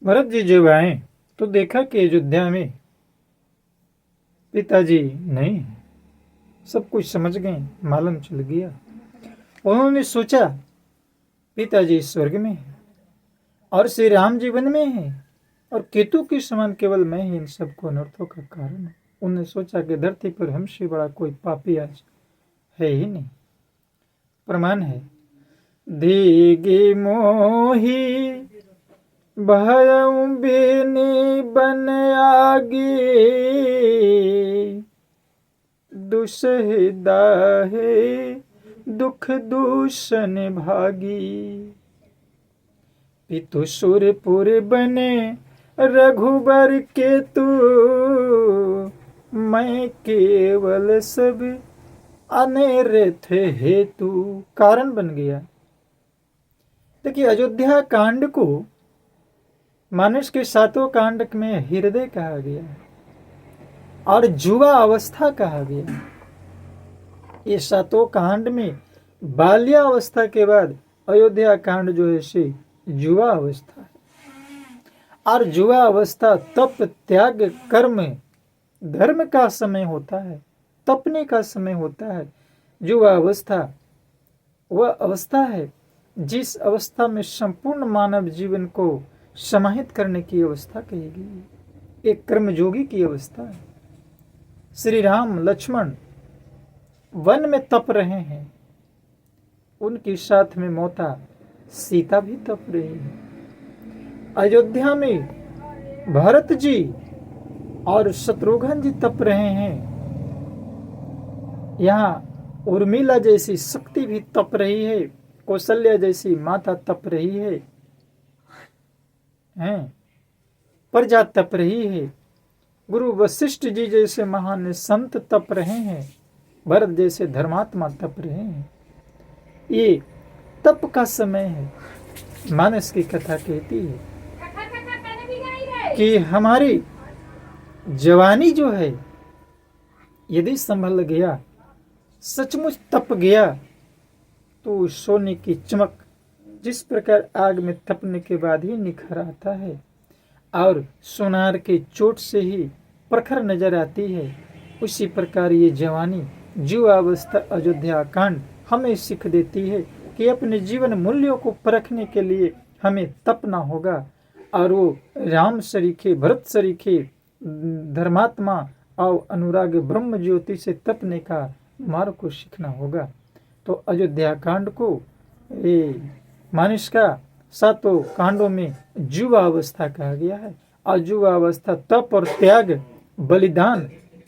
भरत जी जब आए तो देखा कि अयोध्या में पिताजी नहीं, सब कुछ समझ गए, मालूम चल गया। उन्होंने सोचा पिताजी स्वर्ग में है और श्री राम जीवन में है और केतु के समान केवल मैं ही इन सबको अनर्थों का कारण हूं। उन्होंने सोचा कि धरती पर हमसे बड़ा कोई पापी आज है ही नहीं। प्रमाण है, देगे मोही भयउ बेनी बन आगे, दुसह दाहे दुख दूषण भागी। पितु सुरपुर बने रघुबर के तू, मैं केवल सब अनर्थ हेतु कारण बन गया। देखिए, अयोध्या कांड को मानुष के सातों कांड में हृदय कहा गया और जुवा अवस्था कहा गया। ये सातों कांड में बाल्यावस्था के बाद अयोध्या कांड जो है से जुवा अवस्था है। और जुवा अवस्था तप त्याग कर्म धर्म का समय होता है, तपने का समय होता है। जुवा अवस्था वह अवस्था है जिस अवस्था में संपूर्ण मानव जीवन को समाहित करने की अवस्था कही गई है। एक कर्मयोगी की अवस्था है। श्री राम लक्ष्मण वन में तप रहे हैं, उनके साथ में मौता सीता भी तप रही है। अयोध्या में भरत जी और शत्रुघ्न जी तप रहे हैं। यहाँ उर्मिला जैसी शक्ति भी तप रही है, कौशल्या जैसी माता तप रही है, प्रजा तप रही है, गुरु वशिष्ठ जी जैसे महान संत तप रहे हैं, भरत जैसे धर्मात्मा तप रहे हैं। ये तप का समय है। मानस की कथा कहती है कि हमारी जवानी जो है यदि संभल गया, सचमुच तप गया, तो सोने की चमक जिस प्रकार आग में तपने के बाद ही निखर आता है और सोनार के चोट से ही प्रखर नजर आती है, उसी प्रकार ये जवानी जुवा अवस्था अयोध्या कांड हमें सीख देती है कि अपने जीवन मूल्यों को परखने के लिए हमें तपना होगा और वो राम सरीखे भरत सरीखे धर्मात्मा और अनुराग ब्रह्म ज्योति से तपने का मार्ग को सीखना होगा। तो अयोध्या कांड को मानुष का सातों कांडों में जुवा अवस्था कहा गया है। और जुवा अवस्था तप और त्याग बलिदान,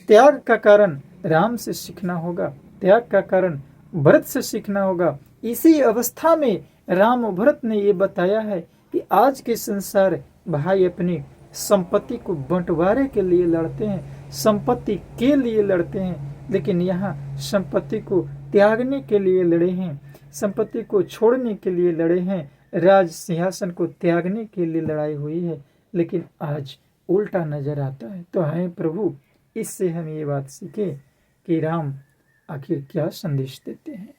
त्याग का कारण राम से सीखना होगा, त्याग का कारण भरत से सीखना होगा। इसी अवस्था में राम और भरत ने ये बताया है कि आज के संसार भाई अपनी संपत्ति को बंटवारे के लिए लड़ते हैं, संपत्ति के लिए लड़ते हैं, लेकिन यहाँ संपत्ति को त्यागने के लिए लड़े हैं, संपत्ति को छोड़ने के लिए लड़े हैं, राज सिंहासन को त्यागने के लिए लड़ाई हुई है। लेकिन आज उल्टा नजर आता है। तो है प्रभु, इससे हम ये बात सीखे कि राम आखिर क्या संदेश देते हैं।